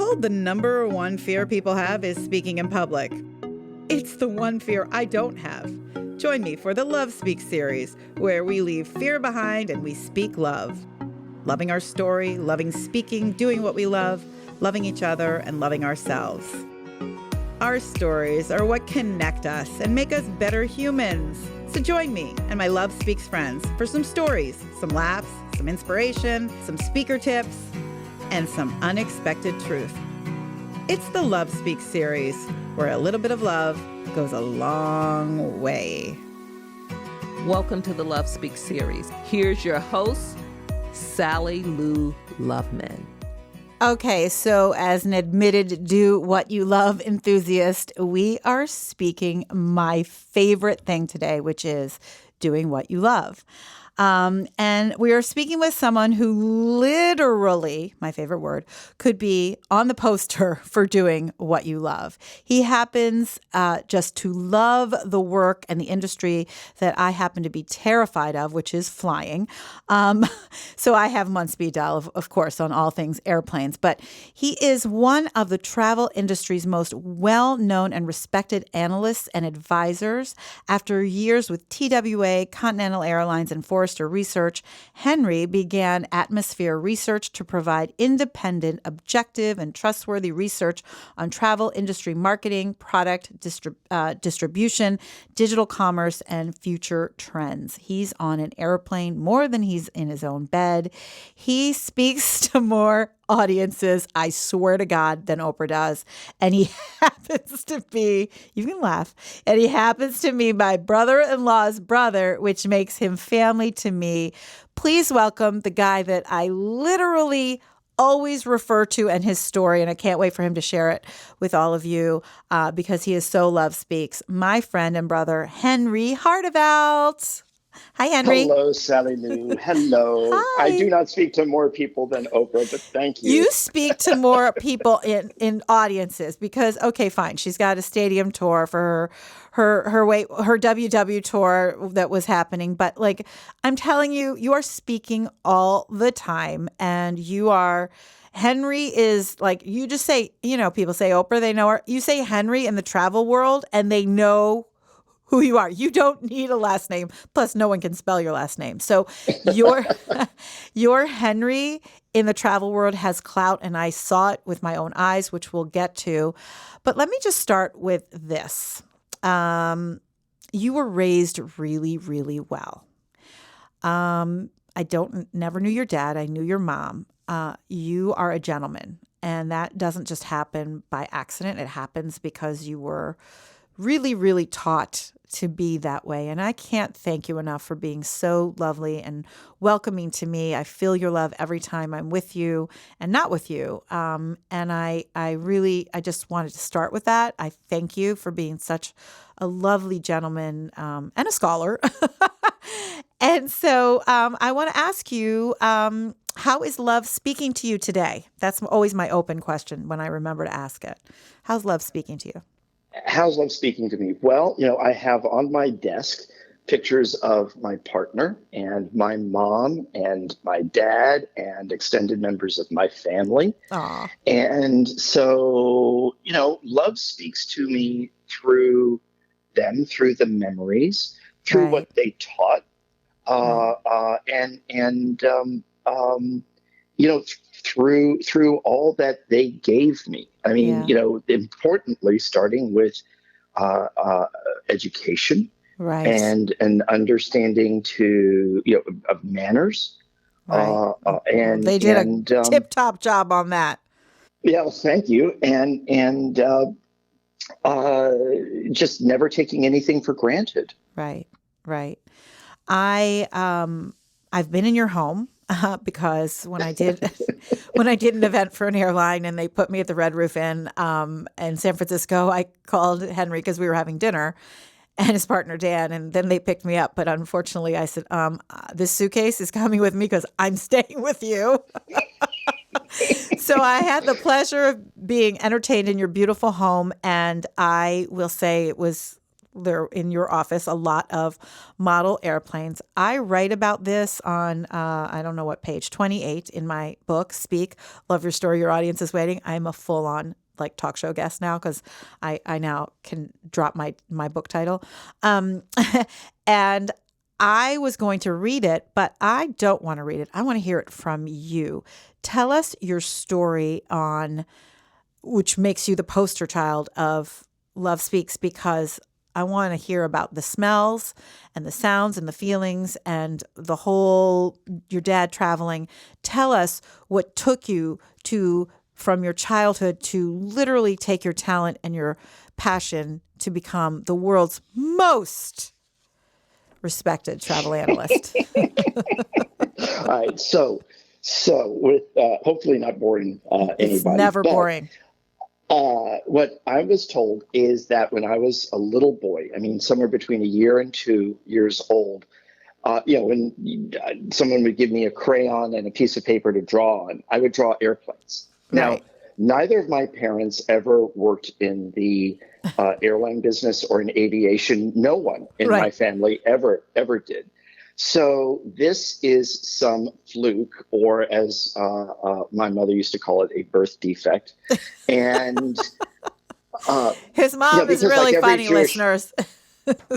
told the number one fear people have is speaking in public. It's the one fear I don't have. Join me for the Love Speaks series, where we leave fear behind and we speak love. Loving our story, loving speaking, doing what we love, loving each other, and loving ourselves. Our stories are what connect us and make us better humans. So join me and my Love Speaks friends for some stories, some laughs, some inspiration, some speaker tips, and some unexpected truth. It's the Love Speaks series, where a little bit of love goes a long way. Welcome to the Love Speaks series. Here's your host, Sally Lou Loveman. Okay, so as an admitted do what you love enthusiast, we are speaking my favorite thing today, which is doing what you love. And we are speaking with someone who literally, my favorite word, could be on the poster for doing what you love. He happens just to love the work and the industry that I happen to be terrified of, which is flying. So I have him on speed dial, of course, on all things airplanes. But he is one of the travel industry's most well-known and respected analysts and advisors. After years with TWA, Continental Airlines, and Forrester Research, Henry began Atmosphere Research to provide independent, objective, and trustworthy research on travel industry marketing, product distribution, digital commerce, and future trends. He's on an airplane more than he's in his own bed. He speaks to more audiences, I swear to God, than Oprah does. And he happens to be, you can laugh, and he happens to be my brother-in-law's brother, which makes him family to me. Please welcome the guy that I literally always refer to and his story, and I can't wait for him to share it with all of you because he is so Love Speaks. My friend and brother, Henry Harteveldt. Hi, Henry. Hello, Sally Lou. Hello. Hi. I do not speak to more people than Oprah, but thank you. You speak to more people in audiences because, okay, fine. She's got a stadium tour for her WW tour that was happening. But like, I'm telling you, you are speaking all the time, and you are. Henry is like, you just say, people say Oprah, they know her. You say Henry in the travel world, and they know who you are. You don't need a last name. Plus, no one can spell your last name. So your Henry in the travel world has clout, and I saw it with my own eyes, which we'll get to. But let me just start with this. You were raised really, really well. Never knew your dad. I knew your mom. You are a gentleman, and that doesn't just happen by accident. It happens because you were really, really taught to be that way. And I can't thank you enough for being so lovely and welcoming to me. I feel your love every time I'm with you and not with you. And I just wanted to start with that. I thank you for being such a lovely gentleman and a scholar. And so I want to ask you, how is love speaking to you today? That's always my open question when I remember to ask it. How's love speaking to you? How's love speaking to me? Well, I have on my desk pictures of my partner and my mom and my dad and extended members of my family. Aww. And so, love speaks to me through them, through the memories, through Right. what they taught, through all that they gave me. I mean, importantly, starting with education, Right. and an understanding of manners. Right. And they did a tip-top job on that. Yeah, well, thank you. And just never taking anything for granted. Right. I've been in your home because when I did an event for an airline and they put me at the Red Roof Inn in San Francisco, I called Henry because we were having dinner and his partner Dan, and then they picked me up. But unfortunately, I said, this suitcase is coming with me because I'm staying with you. So I had the pleasure of being entertained in your beautiful home, and I will say it was there in your office a lot of model airplanes. I write about this on, I don't know what page, 28 in my book, Speak, Love Your Story, Your Audience is Waiting. I'm a full-on like talk show guest now because I now can drop my book title. And I was going to read it, but I don't want to read it. I want to hear it from you. Tell us your story on which makes you the poster child of Love Speaks, because I want to hear about the smells and the sounds and the feelings and the whole, your dad traveling. Tell us what took you from your childhood to literally take your talent and your passion to become the world's most respected travel analyst. All right. So with hopefully not boring anybody. It's never boring. What I was told is that when I was a little boy, I mean, somewhere between a year and 2 years old, when someone would give me a crayon and a piece of paper to draw on, I would draw airplanes. Right. Now, neither of my parents ever worked in the airline business or in aviation. No one in my family ever did. So this is some fluke, or as my mother used to call it, a birth defect. And his mom is really funny, listeners.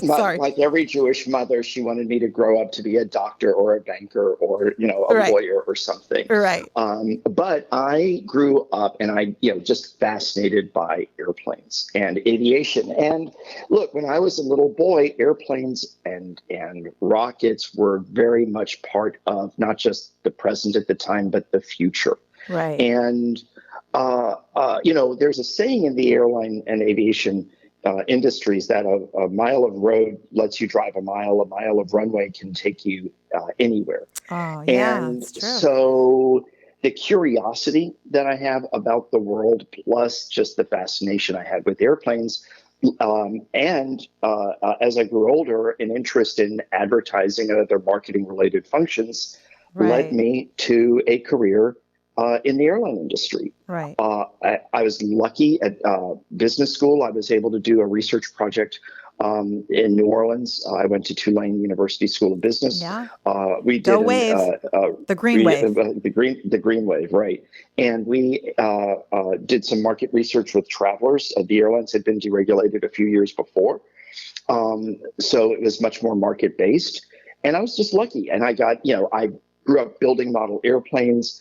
Sorry. Like every Jewish mother, she wanted me to grow up to be a doctor or a banker or, a lawyer or something. Right. But I grew up and I, just fascinated by airplanes and aviation. And look, when I was a little boy, airplanes and rockets were very much part of not just the present at the time, but the future. Right. And, there's a saying in the airline and aviation industries that a mile of road lets you drive a mile of runway can take you anywhere. Oh, yeah, and that's true. So the curiosity that I have about the world, plus just the fascination I had with airplanes, and as I grew older, an interest in advertising and other marketing related functions led me to a career in the airline industry. Right. I was lucky at business school. I was able to do a research project in New Orleans. I went to Tulane University School of Business. Yeah. We did the green wave. The green wave, right? And we did some market research with travelers. The airlines had been deregulated a few years before, so it was much more market based. And I was just lucky, and I got I grew up building model airplanes.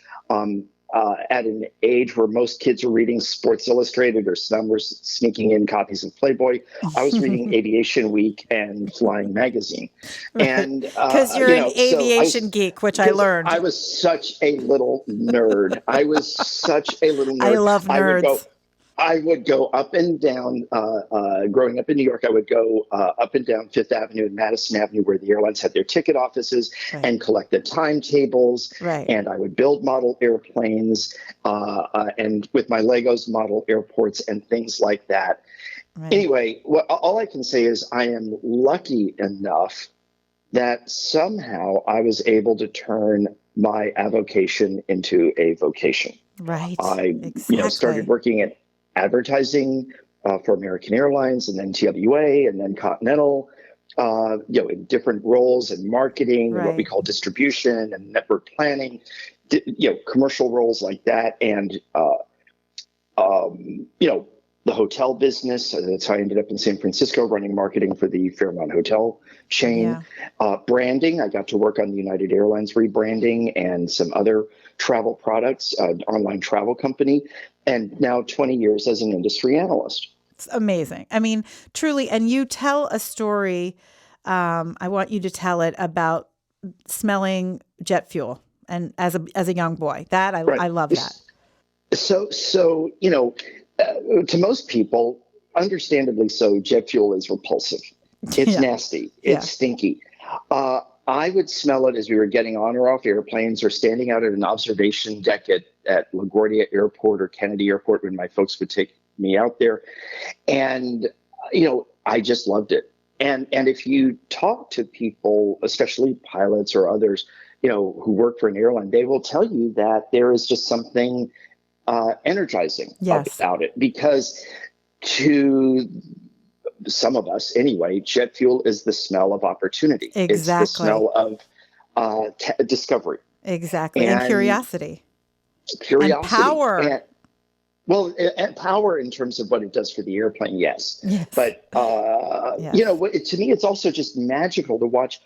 At an age where most kids are reading Sports Illustrated or some were sneaking in copies of Playboy, I was reading Aviation Week and Flying Magazine. And because you're an aviation geek, which I learned. I was such a little nerd. I love nerds. I would go up and down, growing up in New York, I would go up and down Fifth Avenue and Madison Avenue where the airlines had their ticket offices and collect the timetables. Right. And I would build model airplanes and with my Legos model airports and things like that. Right. Anyway, all I can say is I am lucky enough that somehow I was able to turn my avocation into a vocation. Right. I started working at advertising for American Airlines and then TWA and then Continental, in different roles in marketing, what we call distribution and network planning, commercial roles like that. And, the hotel business, that's how I ended up in San Francisco running marketing for the Fairmont Hotel chain. Branding, I got to work on the United Airlines rebranding and some other travel products, an online travel company, and now 20 years as an industry analyst. It's amazing. I mean, truly. And you tell a story, I want you to tell it about smelling jet fuel and as a young boy. That I love that. So to most people, understandably so, jet fuel is repulsive. It's nasty. It's stinky. I would smell it as we were getting on or off airplanes or standing out at an observation deck at LaGuardia Airport or Kennedy Airport when my folks would take me out there. And, I just loved it. And if you talk to people, especially pilots or others, who work for an airline, they will tell you that there is just something energizing about it, because to some of us anyway, jet fuel is the smell of opportunity. It's the Exactly. smell of discovery Exactly. And and and curiosity. power. And power in terms of what it does for the airplane, yes. Yes. But, Yes. to me, it's also just magical to watch,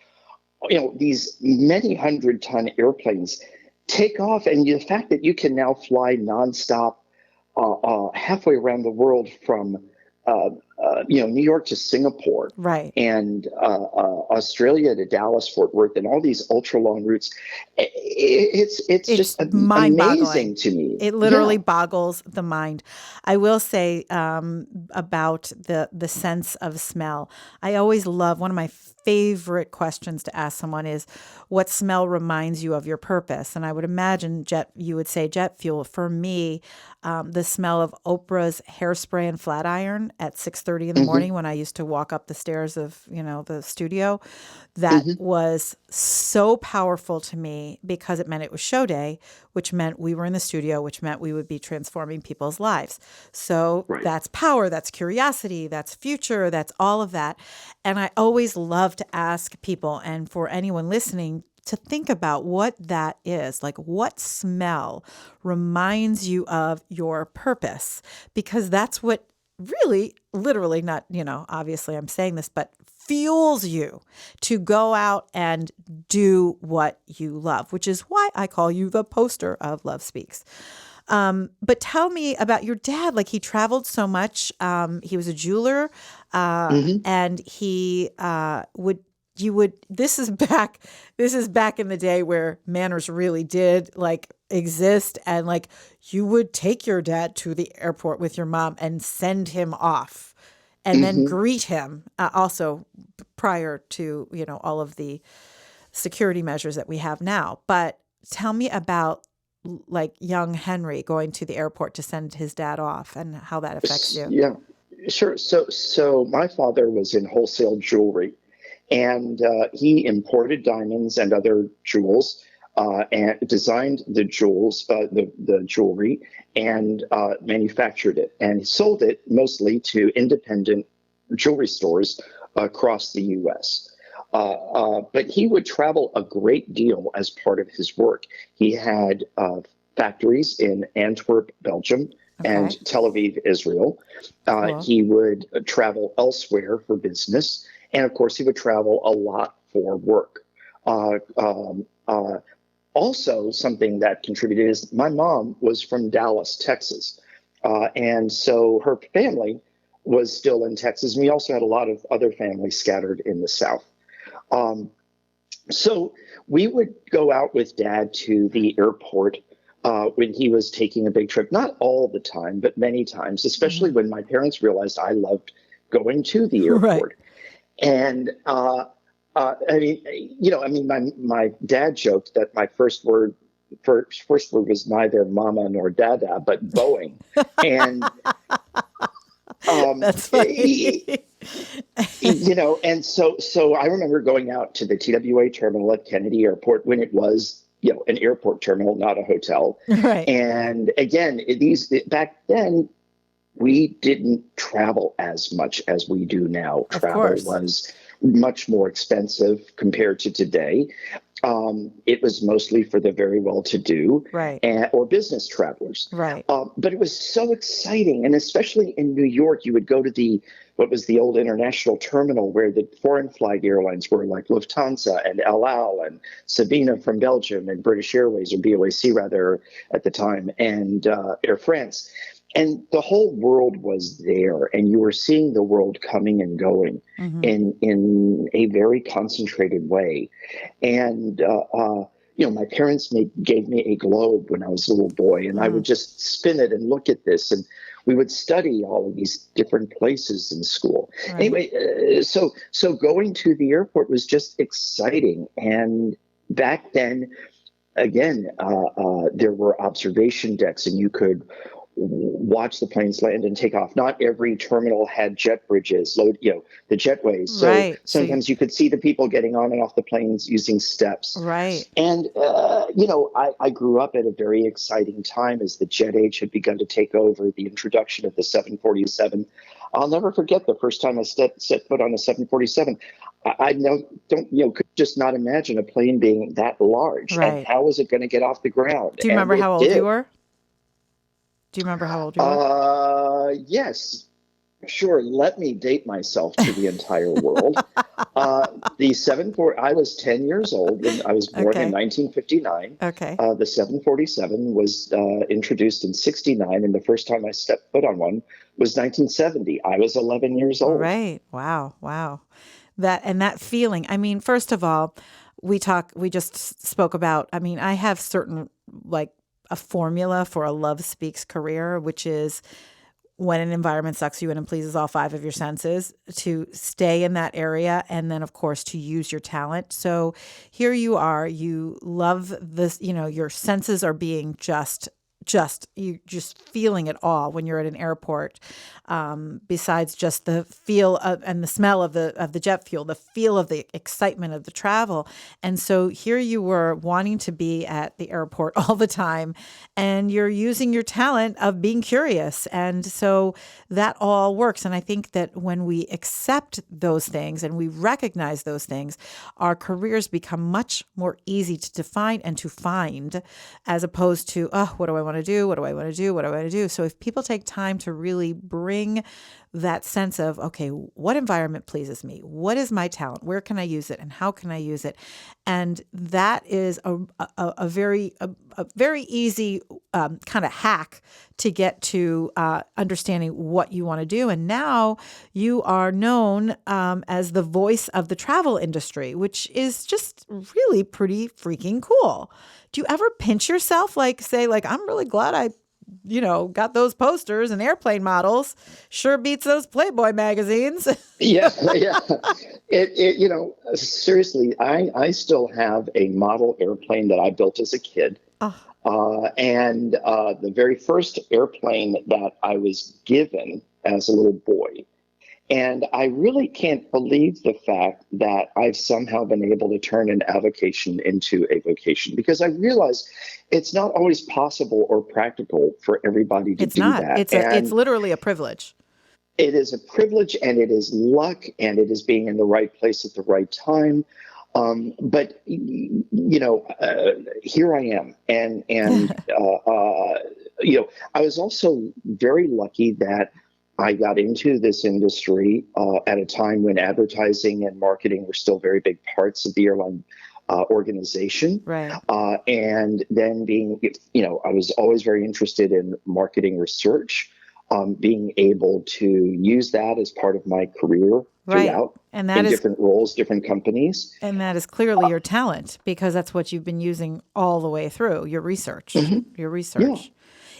these many 100-ton airplanes take off. And the fact that you can now fly nonstop halfway around the world from, New York to Singapore Right. and Australia to Dallas, Fort Worth, and all these ultra long routes. It's It's just amazing mind-boggling. to me. It literally Yeah. boggles the mind. I will say about the sense of smell. I always love, one of my favorite questions to ask someone is, what smell reminds you of your purpose? And I would imagine you would say jet fuel. For me, the smell of Oprah's hairspray and flat iron at 6:30 in the Hmm. morning when I used to walk up the stairs of, the studio, that was so powerful to me because it meant it was show day, which meant we were in the studio, which meant we would be transforming people's lives. So Right. that's power, that's curiosity, that's future, that's all of that. And I always love to ask people, and for anyone listening, to think about what that is. Like, what smell reminds you of your purpose? Because that's what really, literally, not, obviously I'm saying this, but fuels you to go out and do what you love, which is why I call you the poster of Love Speaks. But tell me about your dad. Like, he traveled so much. He was a jeweler, Hmm. and he this is back in the day where manners really did like exist, and like you would take your dad to the airport with your mom and send him off and then Hmm. greet him, also prior to, all of the security measures that we have now. But tell me about like young Henry going to the airport to send his dad off and how that affects you. Yeah, sure. So my father was in wholesale jewelry, and he imported diamonds and other jewels, and designed the the jewelry, and manufactured it, and he sold it mostly to independent jewelry stores across the U.S. But he would travel a great deal as part of his work. He had factories in Antwerp, Belgium, Okay. and Tel Aviv, Israel. Cool. He would travel elsewhere for business. And of course, he would travel a lot for work. Uh, um, uh, Also, something that contributed is my mom was from Dallas, Texas. And so her family was still in Texas. And we also had a lot of other families scattered in the South. Um, so we would go out with dad to the airport when he was taking a big trip, not all the time, but many times, especially when my parents realized I loved going to the Right. airport. And my dad joked that my first word was neither mama nor dada, but Boeing. And That's funny. and so I remember going out to the TWA terminal at Kennedy Airport when it was, an airport terminal, not a hotel. Right. And again, back then, we didn't travel as much as we do now. Of Travel course. was much more expensive compared to today. It was mostly for the very well-to-do, Right. or business travelers. Right. But it was so exciting, and especially in New York, you would go to what was the old international terminal where the foreign flag airlines were, like Lufthansa and El Al and Sabena from Belgium and British Airways, or BOAC rather at the time, and Air France. And the whole world was there, and you were seeing the world coming and going in a very concentrated way. And my parents gave me a globe when I was a little boy, and I would just spin it and look at this, and we would study all of these different places in school. Right. Anyway, so going to the airport was just exciting. And back then, again, there were observation decks, and you could watch the planes land and take off. Not every terminal had jet bridges, the jetways. So Right. sometimes you could see the people getting on and off the planes using steps. Right. And I grew up at a very exciting time as the jet age had begun to take over, the introduction of the 747. I'll never forget the first time I set foot on a 747. Could just not imagine a plane being that large. Right. And how was it going to get off the ground? Do you remember how old you were? Do you remember how old you were? Yes. Sure. Let me date myself to the entire world. I was 10 years old when I was born in 1959. Okay. The 747 was introduced in 69, and the first time I stepped foot on one was 1970. I was 11 years old. Right. Wow. That feeling. I mean, first of all, we just spoke about, I mean, I have certain, like, a formula for a Love Speaks career, which is when an environment sucks you in and pleases all 5 of your senses, to stay in that area, and then, of course, to use your talent. So here you are, you love this, your senses are being just feeling it all when you're at an airport. Besides just the feel of, and the smell of the jet fuel, the feel of the excitement of the travel. And so here you were wanting to be at the airport all the time, and you're using your talent of being curious. And so that all works. And I think that when we accept those things and we recognize those things, our careers become much more easy to define and to find, as opposed to, what do I want to do? What do I want to do? What do I want to do? So if people take time to really bring that sense of, okay, what environment pleases me? What is my talent? Where can I use it? And how can I use it? And that is a very easy kind of hack to get to understanding what you want to do. And now you are known as the voice of the travel industry, which is just really pretty freaking cool. Do you ever pinch yourself, I'm really glad I got those posters and airplane models? Sure beats those Playboy magazines. Yeah. Seriously, I still have a model airplane that I built as a kid. And the very first airplane that I was given as a little boy. And I really can't believe the fact that I've somehow been able to turn an avocation into a vocation, because I realize it's not always possible or practical for everybody to do that. It's literally a privilege. It is a privilege, and it is luck, and it is being in the right place at the right time. But here I am, and I was also very lucky that I got into this industry at a time when advertising and marketing were still very big parts of the airline organization. Right. And then I was always very interested in marketing research, being able to use that as part of my career throughout, and that in different roles, different companies. And that is clearly your talent, because that's what you've been using all the way through, your research. Mm-hmm. Your research. Yeah.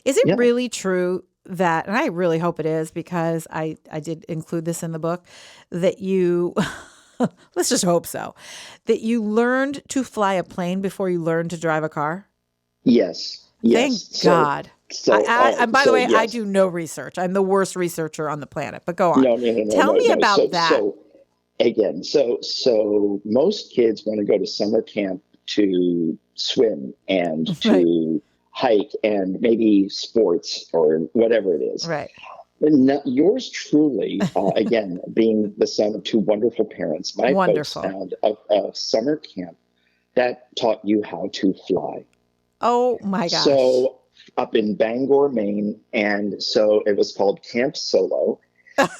Is it really true that, and I really hope it is, because I did include this in the book, that you, let's just hope so, that you learned to fly a plane before you learned to drive a car? Yes. Thank God. And by the way, yes. I do no research. I'm the worst researcher on the planet, but go on. No, Tell me about that. So most kids want to go to summer camp to swim and to hike and maybe sports or whatever it is. Right. Yours truly, again, being the son of 2 wonderful parents, my folks found a summer camp that taught you how to fly. Oh my gosh. So up in Bangor, Maine, and so it was called Camp Solo.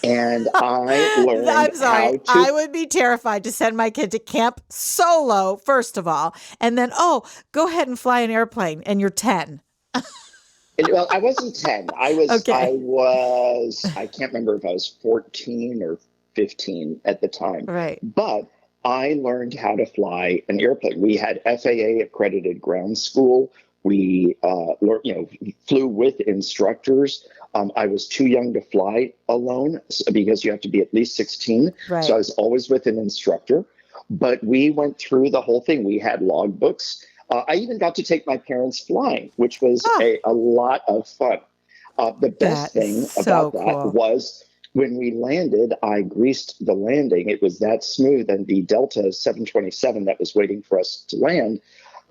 And I learned I would be terrified to send my kid to Camp Solo, first of all, and then, go ahead and fly an airplane, and you're 10. Well, I wasn't 10. I can't remember if I was 14 or 15 at the time. Right. But I learned how to fly an airplane. We had FAA accredited ground school. We flew with instructors. I was too young to fly alone because you have to be at least 16. Right. So I was always with an instructor. But we went through the whole thing. We had logbooks. I even got to take my parents flying, which was a lot of fun. The best thing about that was when we landed, I greased the landing. It was that smooth. And the Delta 727 that was waiting for us to land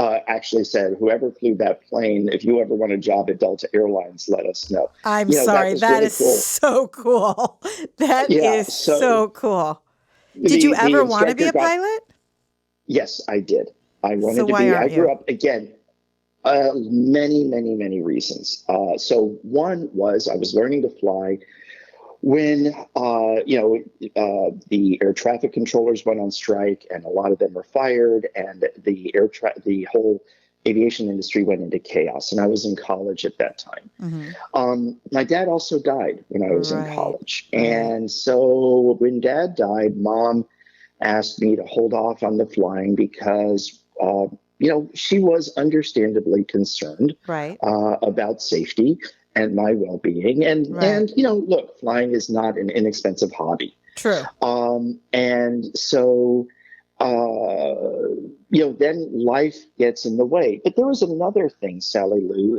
actually said, whoever flew that plane, if you ever want a job at Delta Airlines, let us know. I'm That sorry. was That really is cool. so cool. That Yeah. is So so cool. Did you the ever want to be instructor a got, pilot? yes, I did. I So wanted to why be, I aren't grew you? up, again, many, many, many reasons. So one was I was learning to fly when the air traffic controllers went on strike, and a lot of them were fired, and the whole aviation industry went into chaos. And I was in college at that time. My dad also died when I was in Right. college, Right. and so when Dad died, Mom asked me to hold off on the flying because she was understandably concerned Right. about safety and my well-being. Right. And look, flying is not an inexpensive hobby. True. And so, then life gets in the way. But there was another thing, Sally Lou,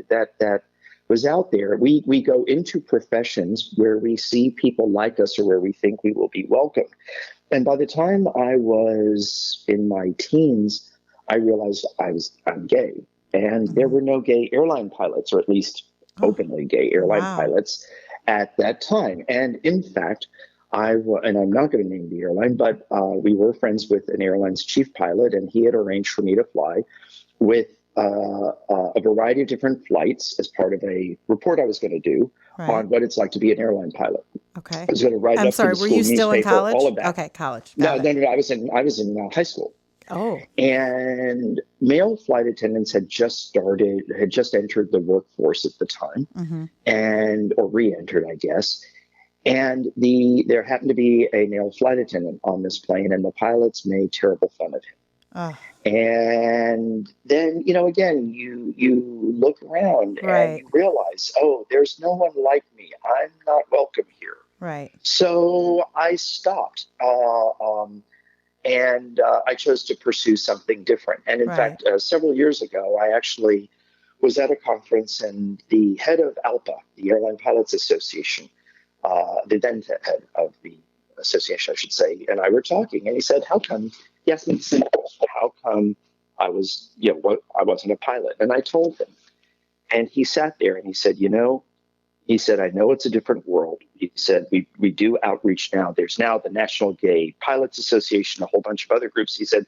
that was out there. We go into professions where we see people like us or where we think we will be welcomed. And by the time I was in my teens, I realized I'm gay. And there were no gay airline pilots, or at least Oh, openly gay airline wow. pilots at that time. And in fact, and I'm not going to name the airline, but we were friends with an airline's chief pilot, and he had arranged for me to fly with a variety of different flights as part of a report I was going to do Right. on what it's like to be an airline pilot. Okay. I was going to write it I'm up for sorry. the Were school you still in newspaper, all college? of that. Okay. College. No, Got it. no, no. I was in high school, Oh, and male flight attendants had just entered the workforce at the time, or re-entered, I guess. And there happened to be a male flight attendant on this plane, and the pilots made terrible fun of him. oh, And then, again, you look around and right. you realize, oh, there's no one like me. I'm not welcome here. Right. So I stopped, and I chose to pursue something different. And in Right. fact, several years ago, I actually was at a conference, and the head of ALPA, the Airline Pilots Association, the then head of the association, I should say, and I were talking, and he said, "How come?" He asked me simple, "How come I wasn't a pilot?" And I told him, and he sat there and he said, he said, "I know it's a different world." He said, we do outreach now. There's now the National Gay Pilots Association, a whole bunch of other groups. He said,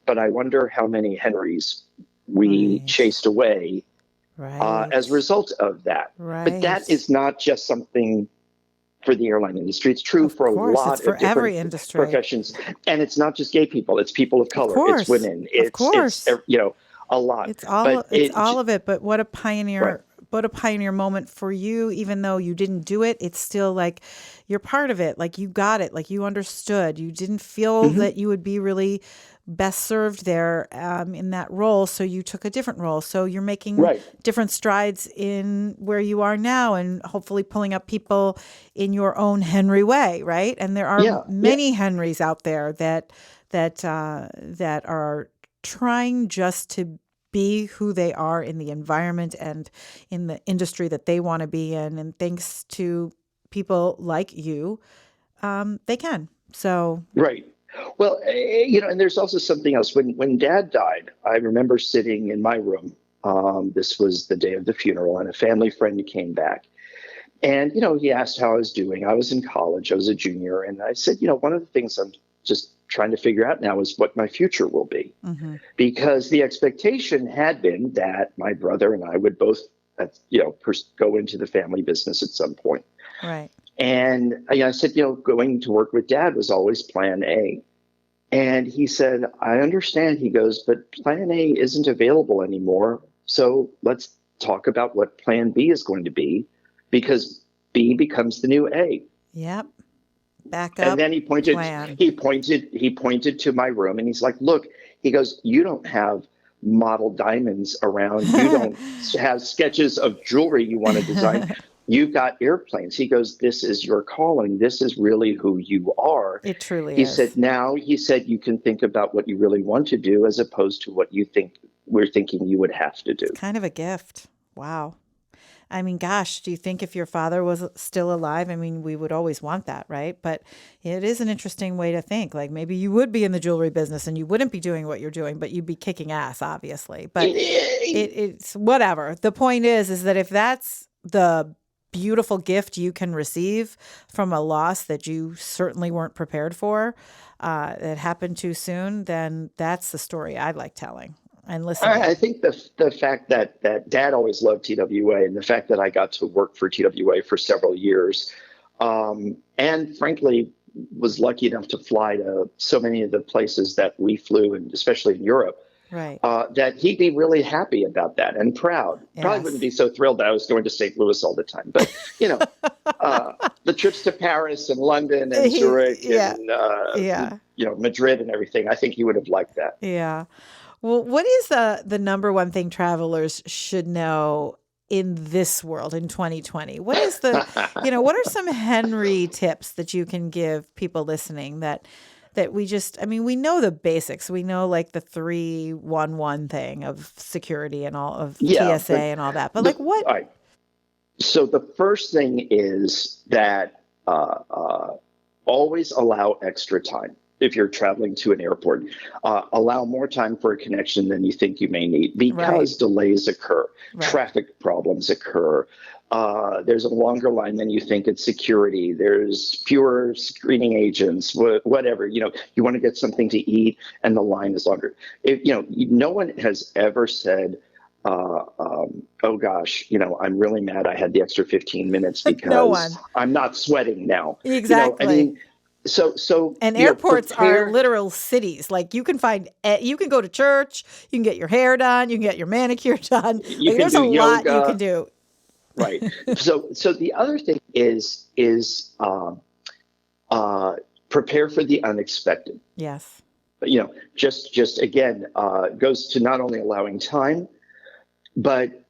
"But I wonder how many Henrys we Right. chased away Right. as a result of that." But Right. that is not just something for the airline industry. It's true Of for a course. It's lot for of different every industry. professions. And it's not just gay people. It's people of Of color. It's course. women. Of It's course. a lot. It's all But it's all of it, but right. what a pioneer moment for you. Even though you didn't do it, it's still like you're part of it. Like you got it, like you understood. You didn't feel Mm-hmm. that you would be really best served there in that role, so you took a different role. So you're making Right. different strides in where you are now, and hopefully pulling up people in your own Henry way, right? And there are Yeah. Yeah. many Henrys out there that are trying just to be who they are in the environment and in the industry that they want to be in. And thanks to people like you, they can. So, Right. Well, and there's also something else. When Dad died, I remember sitting in my room. This was the day of the funeral, and a family friend came back. And, he asked how I was doing. I was in college. I was a junior. And I said, one of the things I'm just trying to figure out now is what my future will be. Because the expectation had been that my brother and I would both, go into the family business at some point. right. And I said, going to work with Dad was always plan A. And he said, "I understand." He goes, "But plan A isn't available anymore. So let's talk about what plan B is going to be, because B becomes the new A." Yep. Back And up then he plan. pointed to my room, and he's like, "Look," he goes, "you don't have model diamonds around. You don't have sketches of jewelry you want to design. You've got airplanes." He goes, "This is your calling. This is really who you are." It truly He is. said, "Now," he said, "you can think about what you really want to do as opposed to what you think we're thinking you would have to do." Kind of a gift. Wow. I mean, gosh, do you think if your father was still alive, I mean, we would always want that, right? But it is an interesting way to think. Like maybe you would be in the jewelry business and you wouldn't be doing what you're doing, but you'd be kicking ass, obviously. But it's whatever. The point is that if that's the beautiful gift you can receive from a loss that you certainly weren't prepared for, that happened too soon, then that's the story I like telling and listening. I think the fact that Dad always loved TWA, and the fact that I got to work for TWA for several years, and frankly was lucky enough to fly to so many of the places that we flew, and especially in Europe, right? That he'd be really happy about that and proud. Yes. Probably wouldn't be so thrilled that I was going to St. Louis all the time, but the trips to Paris and London and Zurich and Madrid and everything, I think he would have liked that. Yeah. Well, what is the number one thing travelers should know in this world in 2020? What is what are some Henry tips that you can give people listening that we know the basics. We know like the 311 thing of security and all of TSA and all that. But like what? All right. So the first thing is that always allow extra time. If you're traveling to an airport, allow more time for a connection than you think you may need because delays occur, traffic problems occur. There's a longer line than you think at security. There's fewer screening agents, whatever. You want to get something to eat and the line is longer. No one has ever said, oh gosh, I'm really mad I had the extra 15 minutes because I'm not sweating now. Exactly. And airports are literal cities. Like you can go to church, you can get your hair done, you can get your manicure done. There's a lot you can do. Right. So the other thing is prepare for the unexpected. Yes. Just again, goes to not only allowing time, but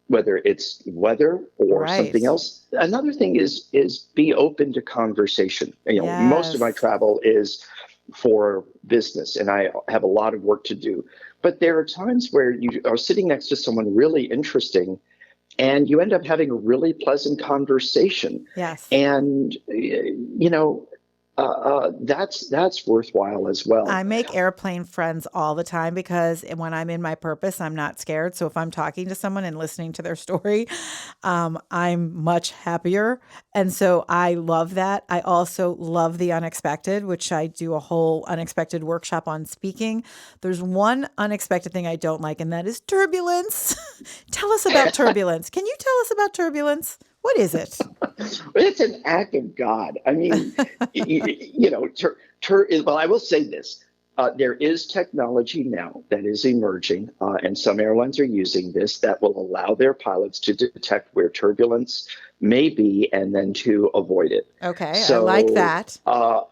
whether it's weather or something else. Another thing is be open to conversation. Most of my travel is for business and I have a lot of work to do. But there are times where you are sitting next to someone really interesting and you end up having a really pleasant conversation. Yes. And, that's worthwhile as well. I make airplane friends all the time because when I'm in my purpose, I'm not scared. So if I'm talking to someone and listening to their story, I'm much happier. And so I love that. I also love the unexpected, which I do a whole unexpected workshop on speaking. There's one unexpected thing I don't like, and that is turbulence. Tell us about turbulence. Can you tell us about turbulence? What is it? It's an act of God. I mean, well, I will say this. There is technology now that is emerging, and some airlines are using this that will allow their pilots to detect where turbulence may be and then to avoid it. Okay, so, I like that. I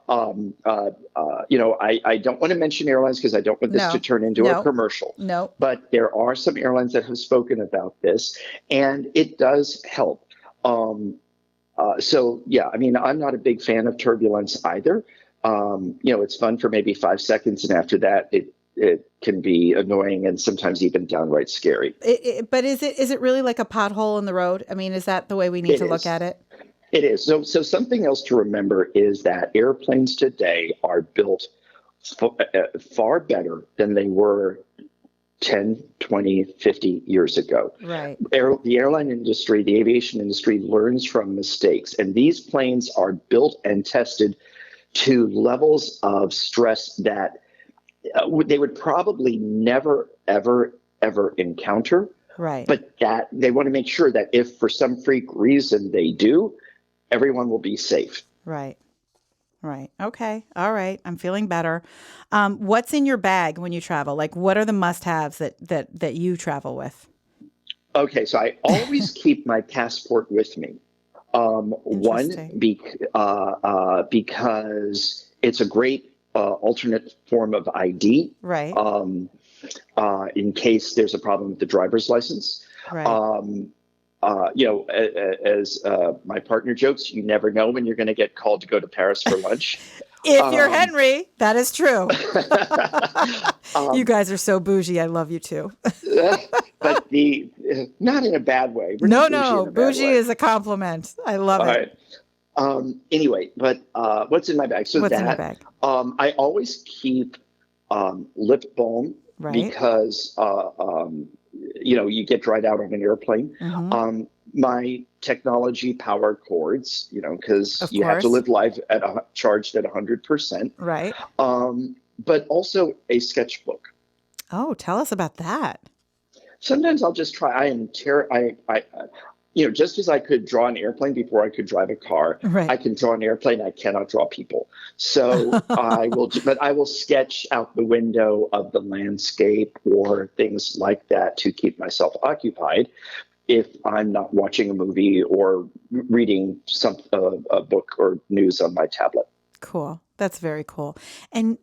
don't want to mention airlines because I don't want this to turn into a commercial. No. But there are some airlines that have spoken about this, and it does help. I'm not a big fan of turbulence either. It's fun for maybe 5 seconds, and after that, it can be annoying and sometimes even downright scary. But is it really like a pothole in the road? I mean, is that the way we need to look at it? It is. So something else to remember is that airplanes today are built far better than they were 10, 20, 50 years ago. Right. The airline industry, the aviation industry learns from mistakes. And these planes are built and tested to levels of stress that they would probably never, ever, ever encounter. Right. But that they want to make sure that if for some freak reason they do, everyone will be safe. Right. Right. Okay. All right. I'm feeling better. What's in your bag when you travel? Like, what are the must-haves that you travel with? Okay. So I always keep my passport with me. Because it's a great alternate form of ID. Right. In case there's a problem with the driver's license. Right. As my partner jokes, you never know when you're going to get called to go to Paris for lunch. If you're Henry, that is true. You Um, guys are so bougie. I love you too. but not in a bad way. We're No, not bougie no. in a bad Bougie way. is a compliment. I love All it. right. Anyway, but what's in my bag? So What's in your that bag? I always keep lip balm Right. because you get dried out on an airplane. Mm-hmm. My technology powered cords, because Of you have to course. live life charged at 100%. Right. But also a sketchbook. Oh, tell us about that. Sometimes I'll just try. I am just as I could draw an airplane before I could drive a car, Right. I can draw an airplane. I cannot draw people. So but I will sketch out the window of the landscape or things like that to keep myself occupied if I'm not watching a movie or reading a book or news on my tablet. Cool. That's very cool. And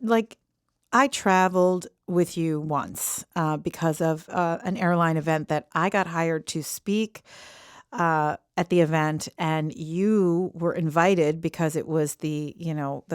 I traveled with you once because of an airline event that I got hired to speak at the event, and you were invited because it was the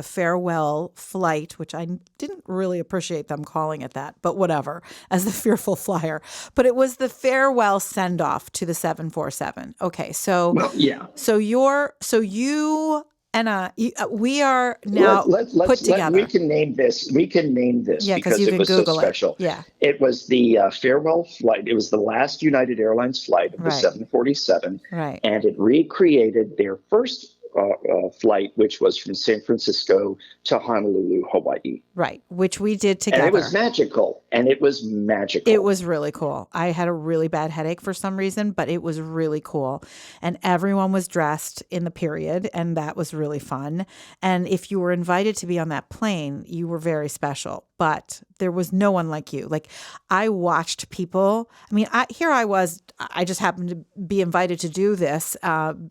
farewell flight, which I didn't really appreciate them calling it that, but whatever, as the fearful flyer. But it was the farewell send off to the 747. Okay, so Well, yeah. so you and we are now put together. We can name this. Yeah, because because you it can was Google so it. special. Yeah. It was the farewell flight. It was the last United Airlines flight of the Right. 747, Right. and it recreated their first flight, which was from San Francisco to Honolulu, Hawaii. Right, which we did together. And it was magical. It was really cool. I had a really bad headache for some reason, but it was really cool. And everyone was dressed in the period, and that was really fun. And if you were invited to be on that plane, you were very special. But there was no one like you. I watched people. I mean, I just happened to be invited to do this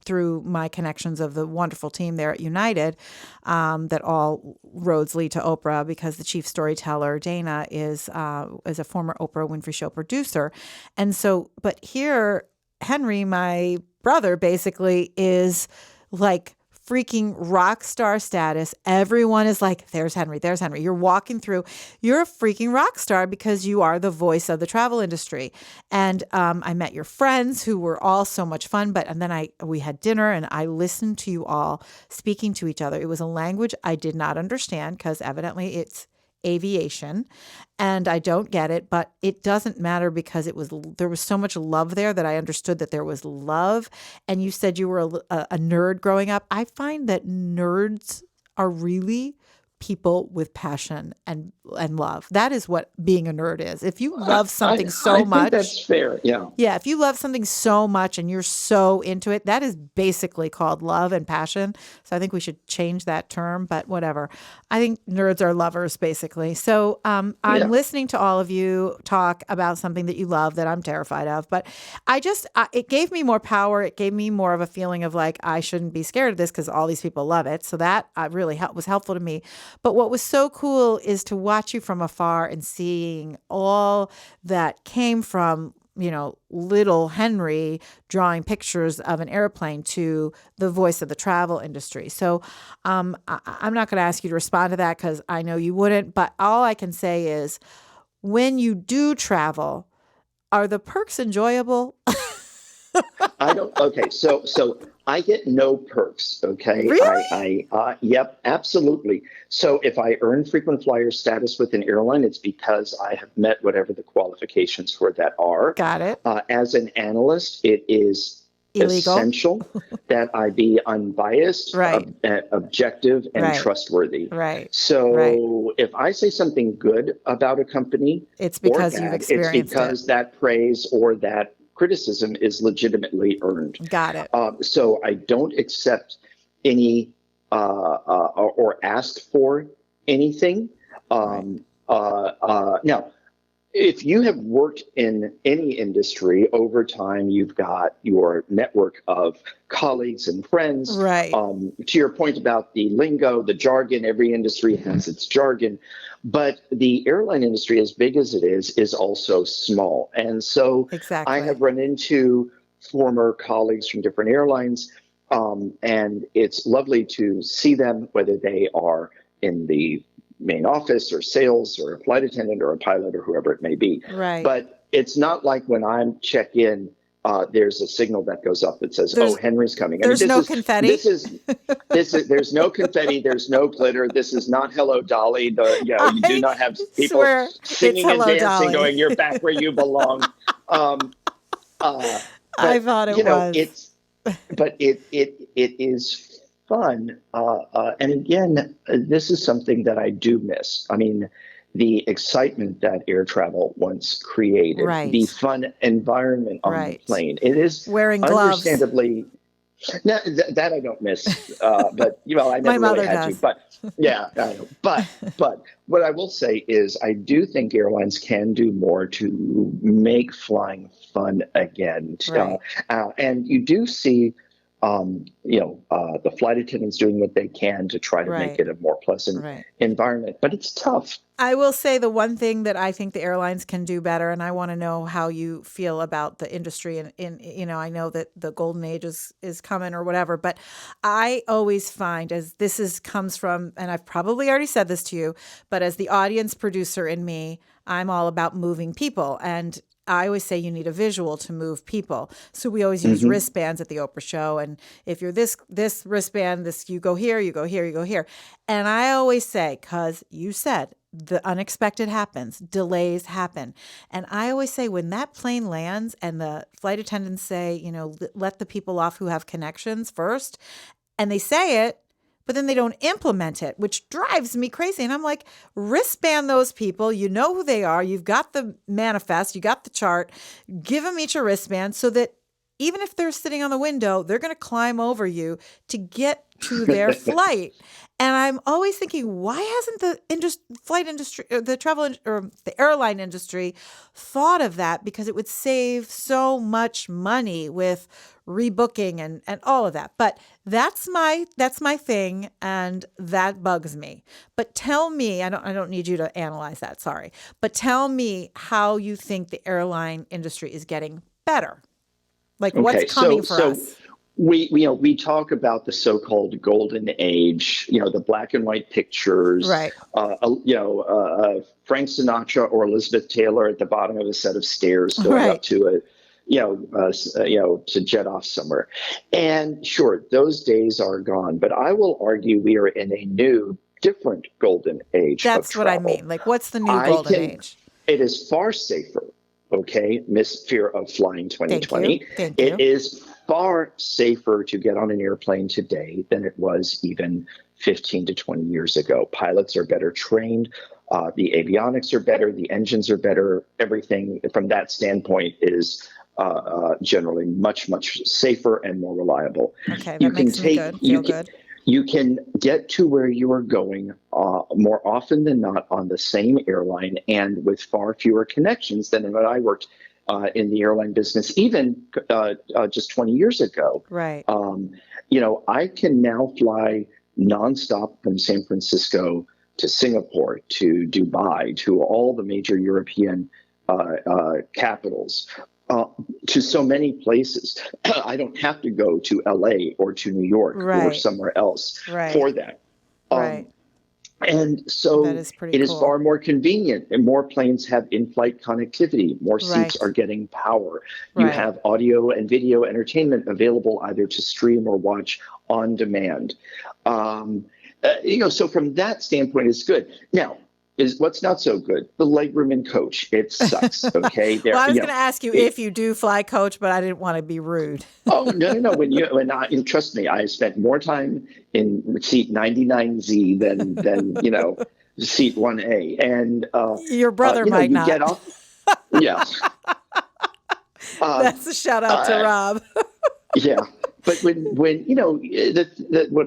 through my connections of the wonderful team there at United, that all roads lead to Oprah, because the chief storyteller, Dana, is a former Oprah Winfrey Show producer. And so, but here, Henry, my brother, basically is freaking rock star status. Everyone is like, there's Henry, there's Henry. You're walking through, you're a freaking rock star because you are the voice of the travel industry. And I met your friends who were all so much fun, and then we had dinner and I listened to you all speaking to each other. It was a language I did not understand because evidently it's aviation and I don't get it, but it doesn't matter because there was so much love there that I understood that there was love. And you said you were a nerd growing up. I find that nerds are really people with passion and love. That is what being a nerd is. If you love something I much, think that's fair. Yeah. Yeah, if you love something so much and you're so into it, that is basically called love and passion. So I think we should change that term, but whatever. I think nerds are lovers, basically. So I'm listening to all of you talk about something that you love that I'm terrified of, but it gave me more power. It gave me more of a feeling of I shouldn't be scared of this because all these people love it. So that really was helpful to me. But what was so cool is to watch you from afar and seeing all that came from, little Henry drawing pictures of an airplane to the voice of the travel industry. So I'm not going to ask you to respond to that because I know you wouldn't. But all I can say is when you do travel, are the perks enjoyable? I don't. Okay, so I get no perks. Okay, Really? Yep, absolutely. So if I earn frequent flyer status with an airline, it's because I have met whatever the qualifications for that are. Got it. As an analyst, it is Illegal. essential that I be unbiased, Right. objective, and Right. trustworthy. Right. So if I say something good about a company, It's because or you've bad, experienced it's because that praise or that criticism is legitimately earned. Got it. So I don't accept any or ask for anything. Now, if you have worked in any industry over time, you've got your network of colleagues and friends. Right. To your point about the lingo, the jargon, every industry has its jargon. But the airline industry, as big as it is also small. And so Exactly. I have run into former colleagues from different airlines, and it's lovely to see them, whether they are in the main office or sales or a flight attendant or a pilot or whoever it may be. Right. But it's not like when I'm check in, there's a signal that goes up that says, "Oh, Henry's coming." There's no confetti. This is there's no confetti. There's no glitter. This is not "Hello, Dolly." You do not have people singing and dancing, Dolly. going, "You're back where you belong." I thought it was. It is fun. And again, this is something that I do miss. I mean, the excitement that air travel once created, the fun environment on the plane. It is wearing gloves. Understandably, that I don't miss. But I never really had to. But yeah, I know. But what I will say is, I do think airlines can do more to make flying fun again. And you do see, the flight attendants doing what they can to try to make it a more pleasant environment. But it's tough. I will say the one thing that I think the airlines can do better, and I want to know how you feel about the industry. And I know that the golden age is coming or whatever, but I always find, comes from, and I've probably already said this to you, but as the audience producer in me, I'm all about moving people. And I always say you need a visual to move people. So we always use wristbands at the Oprah show. And if you're this wristband, you go here, you go here, you go here. And I always say, because you said the unexpected happens, delays happen. And I always say when that plane lands and the flight attendants say, let the people off who have connections first, and they say it, but then they don't implement it, which drives me crazy. And I'm like, wristband those people. You know who they are. You've got the manifest. You got the chart. Give them each a wristband so that even if they're sitting on the window, they're going to climb over you to get to their flight. And I'm always thinking, why hasn't the flight industry, or the travel, or the airline industry thought of that? Because it would save so much money with rebooking and all of that. But that's my thing, and that bugs me. But tell me, I don't need you to analyze that, sorry. But tell me how you think the airline industry is getting better. Like what's coming for us? We talk about the so-called golden age, the black and white pictures, right? Frank Sinatra or Elizabeth Taylor at the bottom of a set of stairs going up to to jet off somewhere. And sure, those days are gone. But I will argue we are in a new, different golden age. That's what I mean. Like, what's the new golden age? It is far safer. Okay, Miss Fear of Flying 2020. Thank you. It is far safer to get on an airplane today than it was even 15 to 20 years ago. Pilots are better trained. The avionics are better. The engines are better. Everything from that standpoint is generally much, much safer and more reliable. Okay, that makes me good. Feel good. You can get to where you are going more often than not on the same airline and with far fewer connections than when I worked in the airline business, even just 20 years ago. Right. I can now fly nonstop from San Francisco to Singapore, to Dubai, to all the major European capitals. To so many places. I don't have to go to LA or to New York or somewhere else for that. And so it is far more convenient, and more planes have in-flight connectivity. More seats are getting power. You have audio and video entertainment available either to stream or watch on demand. So from that standpoint, it's good. Now, is what's not so good? The legroom in coach. It sucks. Okay. Well, I was going to ask you if you do fly coach, but I didn't want to be rude. Oh no! Trust me, I spent more time in seat 99Z than seat 1A. And your brother might not. Get off. Yeah. That's a shout out to Rob. Yeah. But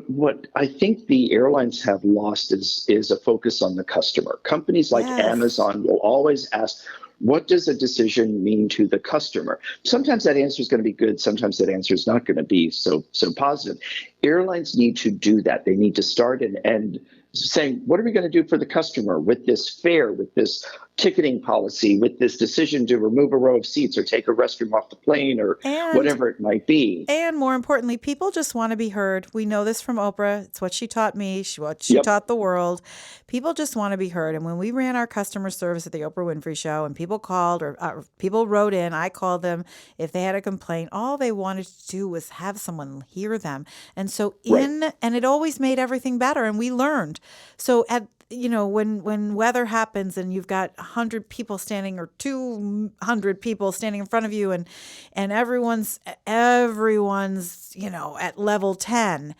what I think the airlines have lost is a focus on the customer. Companies like Amazon will always ask, what does a decision mean to the customer? Sometimes that answer is going to be good. Sometimes that answer is not going to be so positive. Airlines need to do that. They need to start and saying, what are we going to do for the customer with this fare, with this ticketing policy, with this decision to remove a row of seats or take a restroom off the plane or whatever it might be. And more importantly, people just want to be heard. We know this from Oprah. It's what she taught me, what she Yep. taught the world. People just want to be heard. And when we ran our customer service at the Oprah Winfrey Show and people called or people wrote in, I called them if they had a complaint. All they wanted to do was have someone hear them. And so and it always made everything better. And we learned. So when weather happens and you've got 100 people standing or 200 people standing in front of you and everyone's at level 10,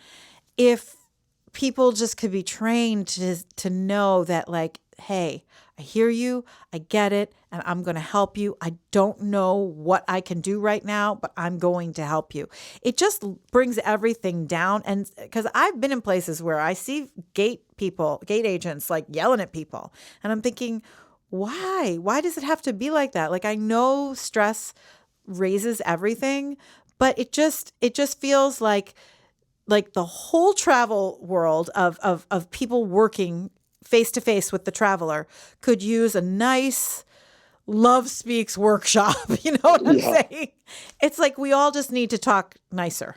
if people just could be trained to know that, like, hey, I hear you, I get it, and I'm going to help you. I don't know what I can do right now, but I'm going to help you. It just brings everything down. And because I've been in places where I see gate agents like yelling at people, and I'm thinking, why? Why does it have to be like that? Like, I know stress raises everything, but it just feels like the whole travel world of people working face to face with the traveler could use a nice Love Speaks workshop. You know what I'm saying? It's like we all just need to talk nicer.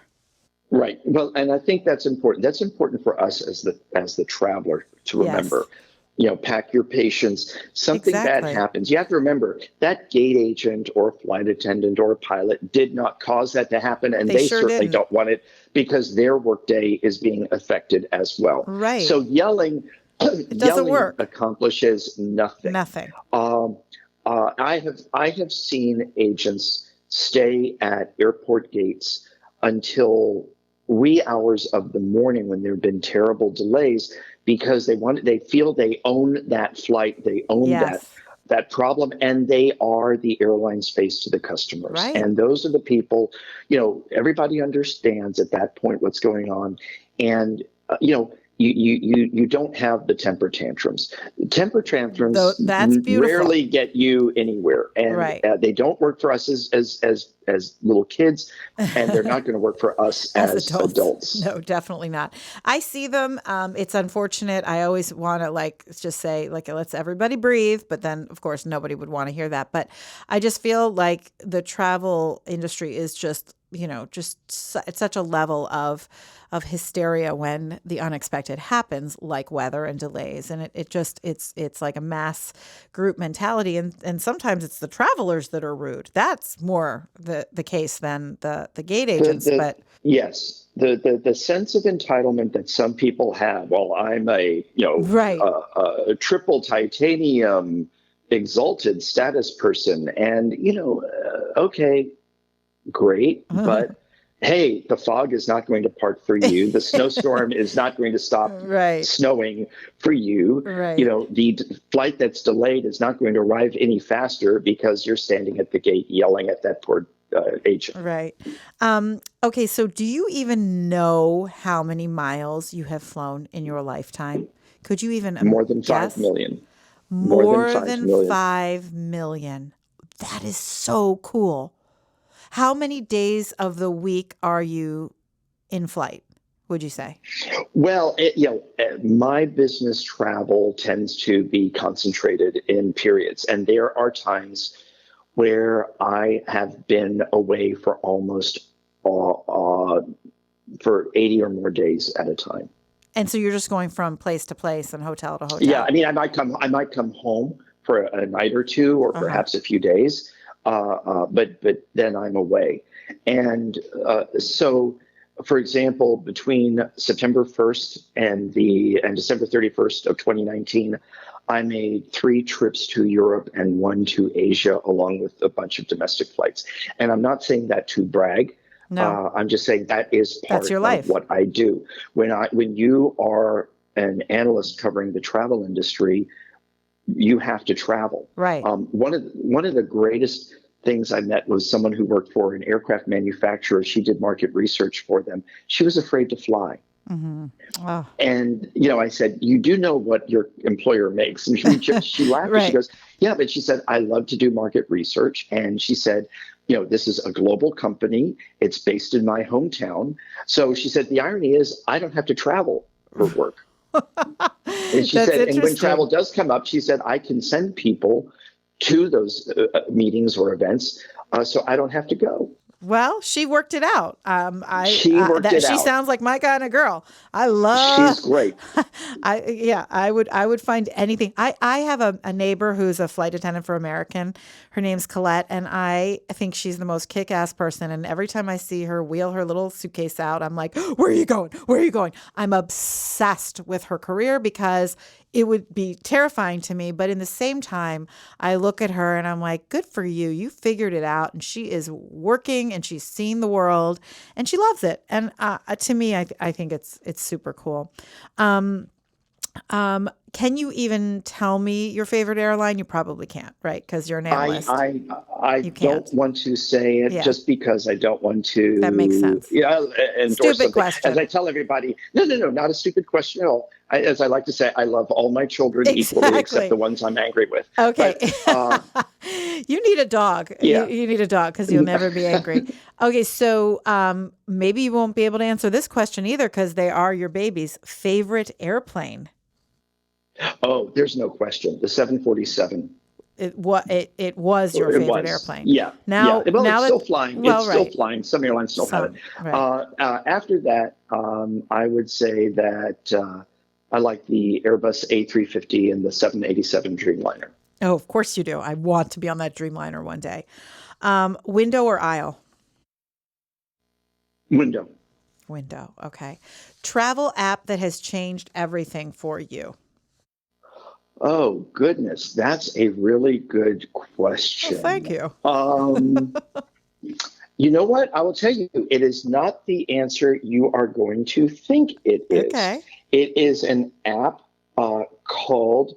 Right. Well, and I think that's important. That's important for us as the traveler to remember. Yes. Pack your patience. Something bad happens. You have to remember that gate agent or a flight attendant or a pilot did not cause that to happen, and they certainly don't want it because their workday is being affected as well. Right. So yelling work. Accomplishes nothing. Nothing. I have seen agents stay at airport gates until wee hours of the morning when there have been terrible delays because they feel they own that flight, they own that problem, and they are the airline's face to the customers. Right. And those are the people, everybody understands at that point what's going on, and you don't have the temper tantrums. Temper tantrums rarely get you anywhere, and they don't work for us as little kids, and they're not going to work for us as adults. No, definitely not. I see them. It's unfortunate. I always want to just say let's everybody breathe, but then of course nobody would want to hear that. But I just feel like the travel industry is just at such a level of hysteria when the unexpected happens, like weather and delays. And it's like a mass group mentality. And sometimes it's the travelers that are rude. That's more the case than the gate agents. Yes. The sense of entitlement that some people have. Well, I'm a triple titanium exalted status person. And, okay, great. But hey, the fog is not going to part for you. The snowstorm is not going to stop snowing for you. Right. The flight that's delayed is not going to arrive any faster because you're standing at the gate yelling at that poor agent. Right. Okay, so do you even know how many miles you have flown in your lifetime? Could you even More than 5 million. More than 5 million. That is so cool. How many days of the week are you in flight, would you say? Well, my business travel tends to be concentrated in periods. And there are times where I have been away for almost for 80 or more days at a time. And so you're just going from place to place and hotel to hotel? Yeah, I mean, I might come home for a night or two or perhaps a few days. But then I'm away. And so, for example, between September 1st and December 31st of 2019, I made 3 trips to Europe and 1 to Asia, along with a bunch of domestic flights. And I'm not saying that to brag. No. I'm just saying that is part of what I do. When you are an analyst covering the travel industry, you have to travel. Right. One of the greatest things I met was someone who worked for an aircraft manufacturer. She did market research for them. She was afraid to fly. Mm-hmm. Oh. And, I said, you do know what your employer makes. And she laughed. And she goes, yeah, but she said, I love to do market research. And she said, this is a global company. It's based in my hometown. So she said, the irony is I don't have to travel for work. And she That's said, and when interesting. travel does come up, she said, I can send people to those meetings or events, so I don't have to go. Well, she worked it out. She worked it She out. sounds like my kind of girl. I love. She's great. I would find anything. I have a neighbor who's a flight attendant for American. Her name's Colette, and I think she's the most kick-ass person. And every time I see her wheel her little suitcase out, I'm like, "Where are you going? Where are you going?" I'm obsessed with her career because it would be terrifying to me. But in the same time, I look at her and I'm like, good for you. You figured it out. And she is working and she's seen the world and she loves it. And to me, I think it's super cool. Can you even tell me your favorite airline? You probably can't, right? Because you're an analyst. I don't want to say it just because I don't want to. That makes sense. Yeah, endorse stupid something. question. As I tell everybody, no, not a stupid question at all. As I like to say, I love all my children equally, except the ones I'm angry with. Okay. But, you need a dog. Yeah. You need a dog because you'll never be angry. Okay, so maybe you won't be able to answer this question either because they are your babies. Favorite airplane? Oh, there's no question. The 747. It was your favorite airplane. Yeah. Now, Well, now it's still flying. Well, it's still flying. Some airlines still have it. Right. After that, I would say that I like the Airbus A350 and the 787 Dreamliner. Oh, of course you do. I want to be on that Dreamliner one day. Window or aisle? Window. Window. Okay. Travel app that has changed everything for you? Oh, goodness. That's a really good question. Well, thank you. You know what? I will tell you, it is not the answer you are going to think it is. Okay. It is an app called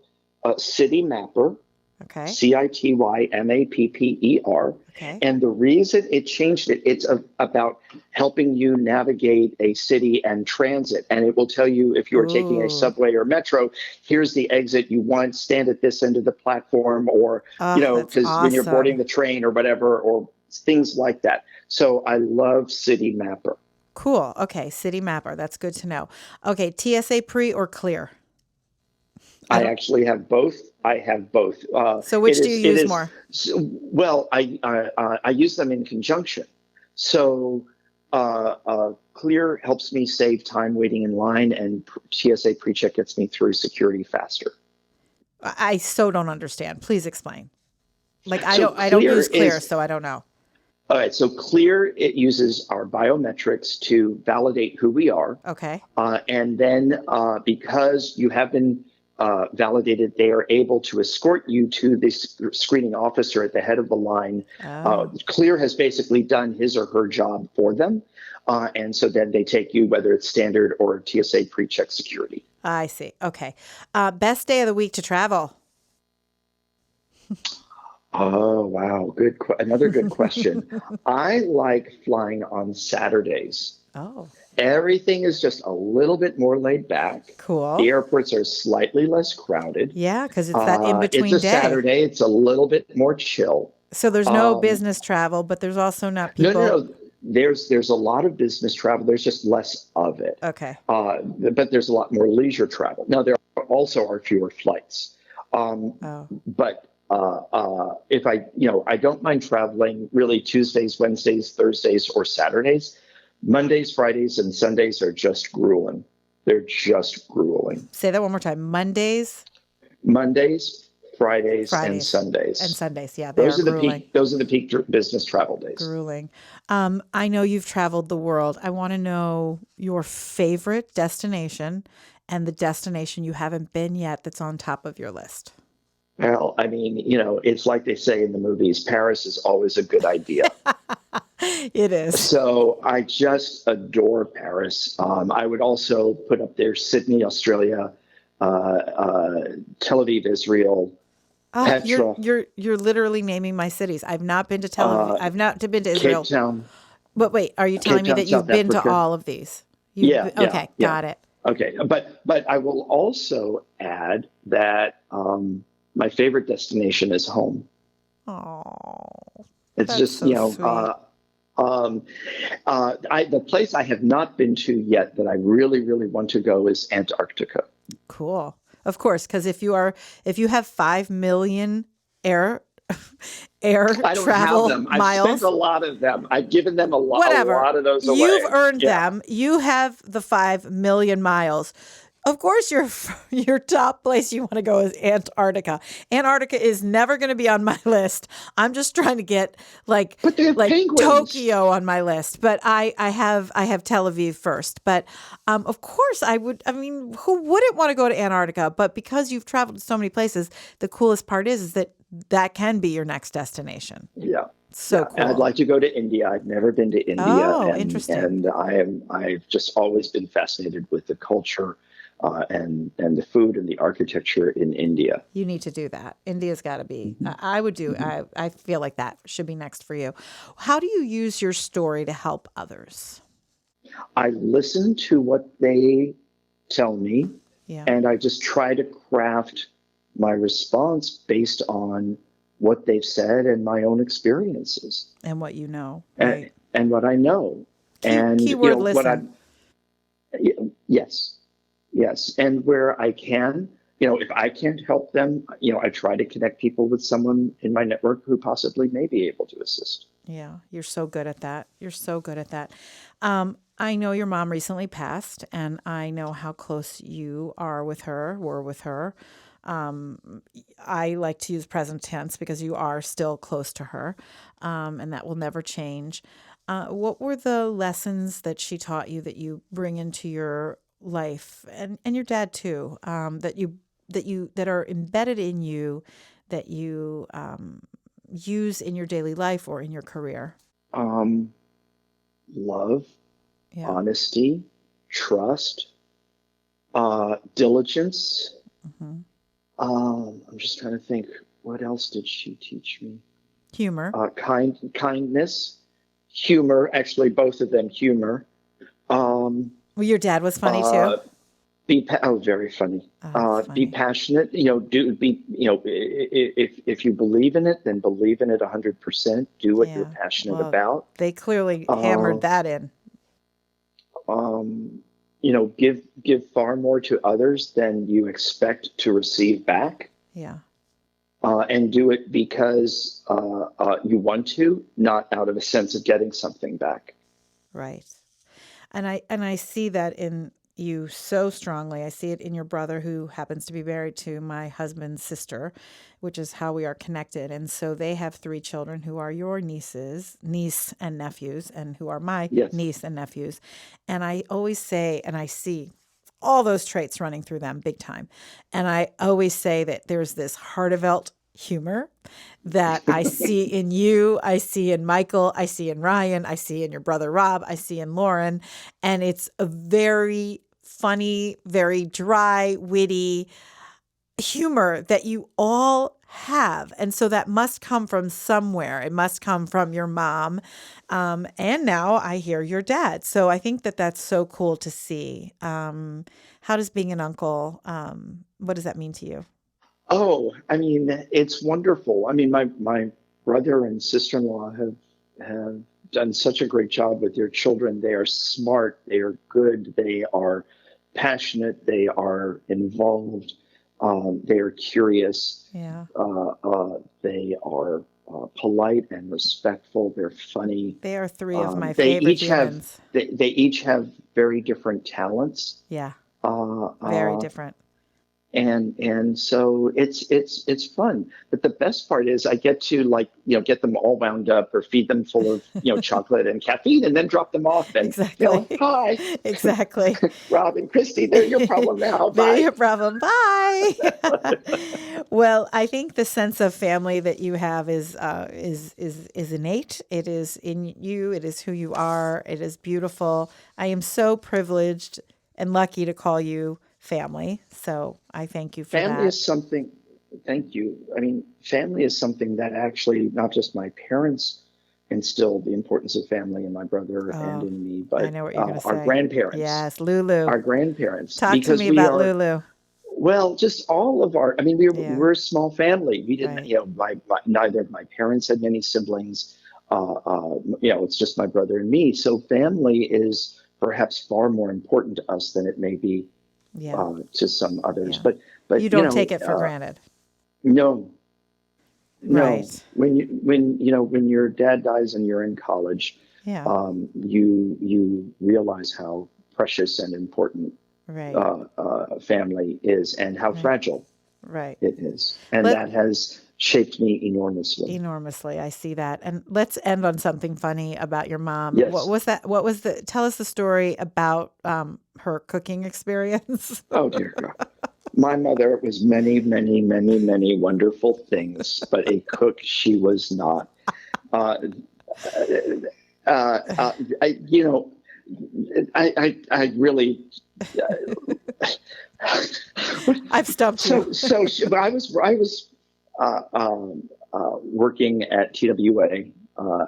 City Mapper. Okay. CITYMAPPER. Okay. And the reason it changed it, it's about helping you navigate a city and transit. And it will tell you if you're taking a subway or metro, here's the exit you want, stand at this end of the platform, or, because when you're boarding the train or whatever, or things like that. So I love City Mapper. Cool. Okay. City Mapper. That's good to know. Okay. TSA pre or clear? I actually have both. I have both. So which do you use more? Well, I use them in conjunction. So Clear helps me save time waiting in line, and TSA PreCheck gets me through security faster. I so don't understand. Please explain. I don't use Clear, so I don't know. All right. So Clear, it uses our biometrics to validate who we are. Okay. And then because you have been validated, they are able to escort you to the screening officer at the head of the line. Clear has basically done his or her job for them. And so then they take you, whether it's standard or TSA PreCheck security. I see. Okay. Best day of the week to travel? Oh, wow. Another good question. I like flying on Saturdays. Oh. Everything is just a little bit more laid back. Cool. The airports are slightly less crowded. Yeah, because it's that in-between day. It's a Saturday. It's a little bit more chill. So there's no business travel, but there's also not people. No. There's a lot of business travel. There's just less of it. Okay. But there's a lot more leisure travel. Now, there also are fewer flights. But if I don't mind traveling really Tuesdays, Wednesdays, Thursdays, or Saturdays. Mondays, Fridays, and Sundays are just grueling. They're just grueling. Say that one more time. Mondays, Fridays, and Sundays. And Sundays, yeah. Those are the peak business travel days. Grueling. I know you've traveled the world. I want to know your favorite destination and the destination you haven't been yet that's on top of your list. Well, I mean, it's like they say in the movies, Paris is always a good idea. It is. So I just adore Paris. I would also put up there Sydney, Australia, Tel Aviv, Israel, Petra. You're literally naming my cities. I've not been to Tel Aviv. I've not been to Israel. Cape Town. But wait, are you telling me that you've been to all of these? Yeah. Okay, got it. Okay, but I will also add that my favorite destination is home. Oh, it's just the place I have not been to yet that I really, really want to go is Antarctica. Cool. Of course, because if you have 5 million air I don't have travel them. I've spent miles, a lot of them. I've given them a whatever, lot of those you've away. earned Yeah. them. You have the 5 million miles. Of course, your top place you want to go is Antarctica. Antarctica is never going to be on my list. I'm just trying to get like But they have penguins. Tokyo on my list. But I have Tel Aviv first. But of course, I would. I mean, who wouldn't want to go to Antarctica? But because you've traveled to so many places, the coolest part is that can be your next destination. Yeah. So yeah. cool. And I'd like to go to India. I've never been to India. Oh, and, interesting. And I've just always been fascinated with the culture and the food and the architecture in India. You need to do that. India's got to be. I would do. I feel like that should be next for you. How do you use your story to help others? I listen to what they tell me, Yeah. and I just try to craft my response based on what they've said and my own experiences. And what you know. Right. And what I know. Keyword listen. Yes. And where I can, if I can't help them, I try to connect people with someone in my network who possibly may be able to assist. Yeah. You're so good at that. I know your mom recently passed, and I know how close you were with her. I like to use present tense because you are still close to her, and that will never change. What were the lessons that she taught you that you bring into your life, and your dad too, that are embedded in you, that you use in your daily life or in your career? Love, Yeah. honesty, trust, diligence. Mm-hmm. I'm just trying to think, what else did she teach me? Humor. Kindness, humor. Actually, both of them, humor. Well, your dad was funny too. Very funny. Funny. Be passionate. If you believe in it, then believe in it 100%. Do what you're passionate about. They clearly hammered that in. Give far more to others than you expect to receive back. Yeah. And do it because you want to, not out of a sense of getting something back. Right. And I see that in you so strongly. I see it in your brother, who happens to be married to my husband's sister, which is how we are connected. And so they have 3 children who are your niece and nephews, and who are my niece and nephews. And I always say, and I see all those traits running through them big time. And I always say that there's this Harteveldt humor that I see in you, I see in Michael, I see in Ryan, I see in your brother Rob, I see in Lauren. And it's a very funny, very dry, witty humor that you all have. And so that must come from somewhere. It must come from your mom. And now I hear your dad. So I think that that's so cool to see. How does being an uncle, what does that mean to you? Oh, I mean, it's wonderful. I mean, my brother and sister-in-law have done such a great job with their children. They are smart. They are good. They are passionate. They are involved. They are curious. Yeah. They are polite and respectful. They're funny. They are 3 of my favorite humans. They each have very different talents. Yeah. Very different. And so it's fun. But the best part is I get to get them all wound up or feed them full of, chocolate and caffeine and then drop them off and hi. Exactly. Rob and Christy, they're your problem now. Bye. They're your problem. Bye. Well, I think the sense of family that you have is innate. It is in you. It is who you are. It is beautiful. I am so privileged and lucky to call you family. So I thank you for that. Family is something, thank you. I mean, family is something that actually not just my parents instilled the importance of family in my brother and in me, but I know what you're going to say. Our grandparents. Yes, Lulu. Our grandparents. Talk to me about Lulu. Well, just all of our, I mean, we're a small family. We didn't, neither of my parents had many siblings. It's just my brother and me. So family is perhaps far more important to us than it may be Yeah. to some others. Yeah. But You don't take it for granted. No, no. Right. When your dad dies and you're in college, Yeah. you realize how precious and important Right. family is, and how fragile Right. it is, and that has shaped me enormously. Enormously. I see that. And let's end on something funny about your mom. Yes. What was that? Tell us the story about her cooking experience. Oh dear God. My mother was many, many, many, many wonderful things, but a cook she was not. I really. I've stumped you. I was working at TWA.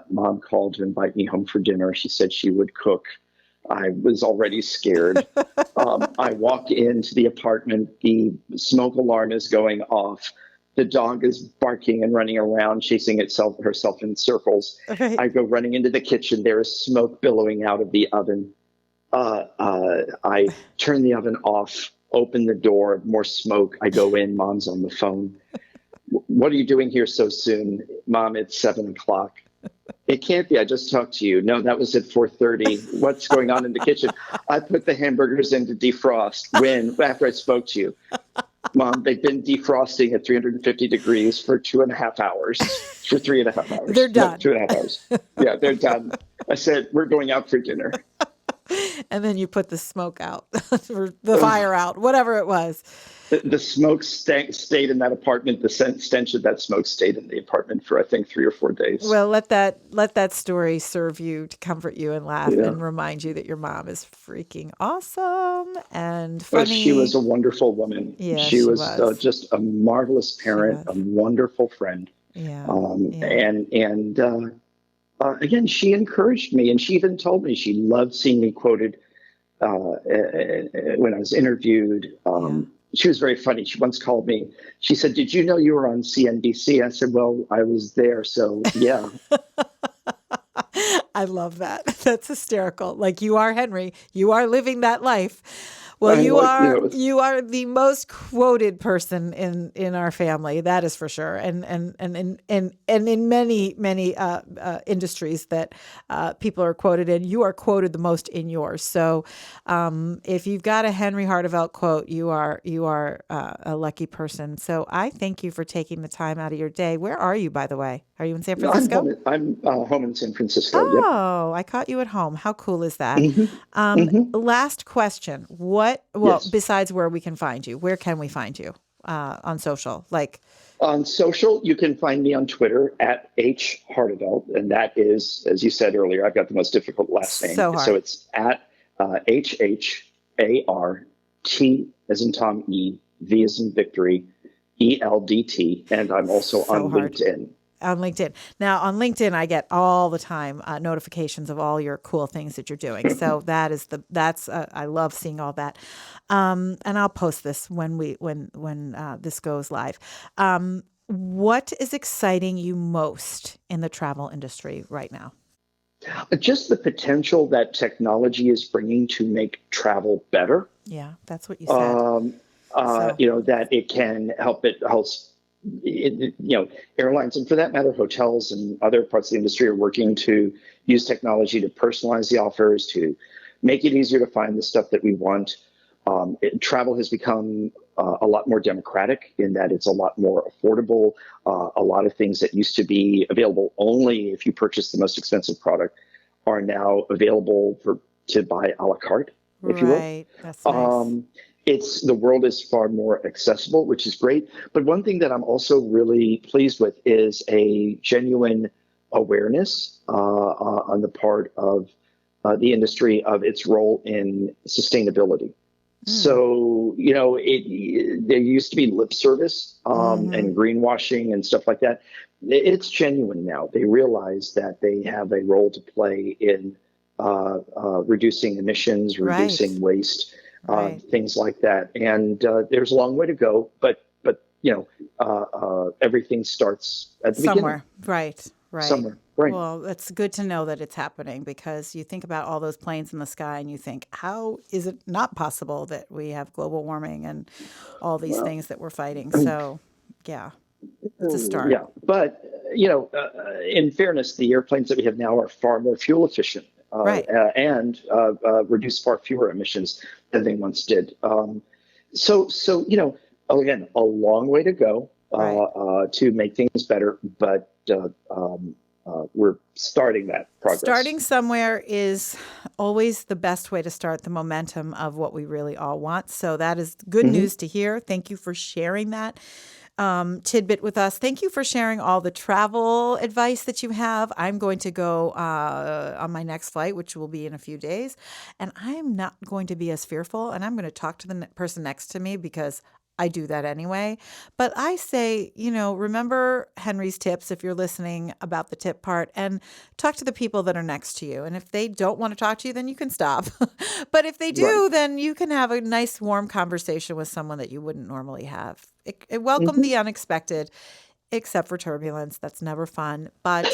Mom called to invite me home for dinner. She said she would cook. I was already scared. I walk into the apartment. The smoke alarm is going off. The dog is barking and running around, chasing herself in circles. Okay. I go running into the kitchen. There is smoke billowing out of the oven. I turn the oven off, open the door, more smoke. I go in. Mom's on the phone. What are you doing here so soon? Mom, it's 7:00. It can't be. I just talked to you. No, that was at 4:30. What's going on in the kitchen? I put the hamburgers in to defrost. After I spoke to you. Mom, they've been defrosting at 350 degrees for 2.5 hours. For 3.5 hours. They're done. No, 2.5 hours. Yeah, they're done. I said, we're going out for dinner. And then you put the smoke out, or the fire out, whatever it was. The smoke stayed in that apartment. The stench of that smoke stayed in the apartment for, I think, 3 or 4 days. Well, let that story serve you to comfort you and laugh and remind you that your mom is freaking awesome and funny. Well, she was a wonderful woman. Yeah, she was. Just a marvelous parent, a wonderful friend. Yeah. Again, she encouraged me, and she even told me she loved seeing me quoted when I was interviewed. She was very funny. She once called me. She said, "Did you know you were on CNBC?" I said, "Well, I was there, so yeah." I love that. That's hysterical. Like, you are Henry. You are living that life. Well, you are the most quoted person in our family. That is for sure. And in many industries that people are quoted in, you are quoted the most in yours. So if you've got a Henry Harteveldt quote, you are a lucky person. So I thank you for taking the time out of your day. Where are you, by the way? Are you in San Francisco? I'm home in San Francisco. Oh, yep. I caught you at home. How cool is that? Last question. Besides where we can find you, where can we find you on social? On social, you can find me on Twitter at H Harteveldt, and that is, as you said earlier, I've got the most difficult last name. So it's at HHART as in Tom E, V as in Victory, ELDT, and I'm also on LinkedIn. On LinkedIn. Now, on LinkedIn, I get all the time notifications of all your cool things that you're doing. So I love seeing all that. And I'll post this when this goes live. What is exciting you most in the travel industry right now? Just the potential that technology is bringing to make travel better. Yeah, that's what you said. That it can help. Airlines, and for that matter, hotels and other parts of the industry are working to use technology to personalize the offers, to make it easier to find the stuff that we want. Travel has become a lot more democratic in that it's a lot more affordable. A lot of things that used to be available only if you purchased the most expensive product are now available to buy a la carte, if you will. Right, that's nice. The world is far more accessible, which is great. But one thing that I'm also really pleased with is a genuine awareness on the part of the industry of its role in sustainability. So, there used to be lip service and greenwashing and stuff like that. It's genuine now. They realize that they have a role to play in reducing emissions, reducing waste. Things like that. And there's a long way to go, but everything starts at the somewhere. beginning. Right. somewhere. Right. Well, it's good to know that it's happening, because you think about all those planes in the sky and you think, how is it not possible that we have global warming and all these things that we're fighting? So, yeah, it's a start. Yeah. But, in fairness, the airplanes that we have now are far more fuel efficient. Right. And reduce far fewer emissions than they once did. So again, a long way to go to make things better, but we're starting that progress. Starting somewhere is always the best way to start the momentum of what we really all want. So that is good news to hear. Thank you for sharing that tidbit with us. Thank you for sharing all the travel advice that you have. I'm going to go on my next flight, which will be in a few days, and I'm not going to be as fearful, and I'm going to talk to the person next to me, because I do that anyway. But I say, remember Henry's tips if you're listening about the tip part, and talk to the people that are next to you. And if they don't want to talk to you, then you can stop. But if they do, then you can have a nice, warm conversation with someone that you wouldn't normally have. It welcome the unexpected, except for turbulence. That's never fun. But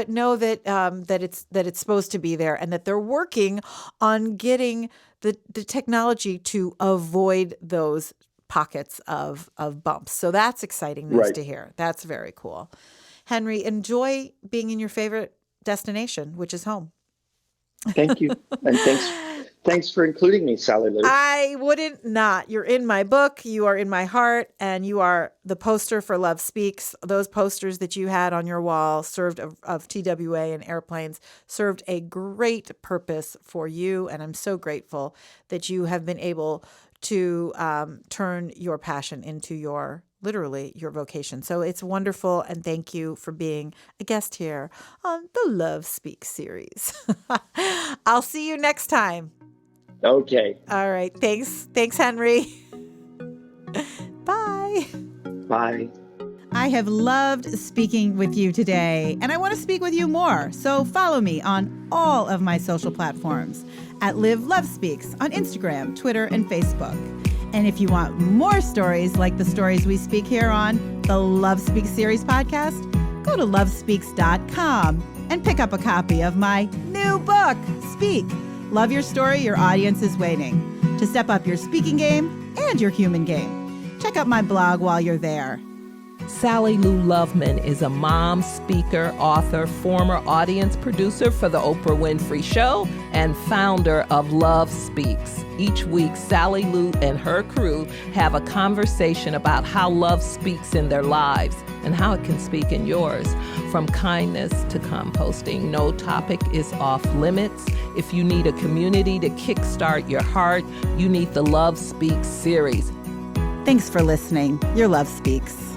know that it's supposed to be there, and that they're working on getting the technology to avoid those pockets of bumps. So that's exciting news to hear. That's very cool. Henry, enjoy being in your favorite destination, which is home. Thank you. And thanks for including me, Sally Lou. I wouldn't not. You're in my book. You are in my heart. And you are the poster for Love Speaks. Those posters that you had on your wall served of TWA and airplanes served a great purpose for you. And I'm so grateful that you have been able to turn your passion into literally your vocation. So it's wonderful. And thank you for being a guest here on the Love Speaks series. I'll see you next time. Okay. All right. Thanks. Thanks, Henry. Bye. Bye. I have loved speaking with you today, and I want to speak with you more. So follow me on all of my social platforms at Live Love Speaks on Instagram, Twitter, and Facebook. And if you want more stories like the stories we speak here on the Love Speaks series podcast, go to lovespeaks.com and pick up a copy of my new book, Speak. Love your story, your audience is waiting. To step up your speaking game and your human game, check out my blog while you're there. Sally Lou Loveman is a mom, speaker, author, former audience producer for The Oprah Winfrey Show, and founder of Love Speaks. Each week, Sally Lou and her crew have a conversation about how love speaks in their lives and how it can speak in yours. From kindness to composting, no topic is off limits. If you need a community to kickstart your heart, you need the Love Speaks series. Thanks for listening. Your Love Speaks.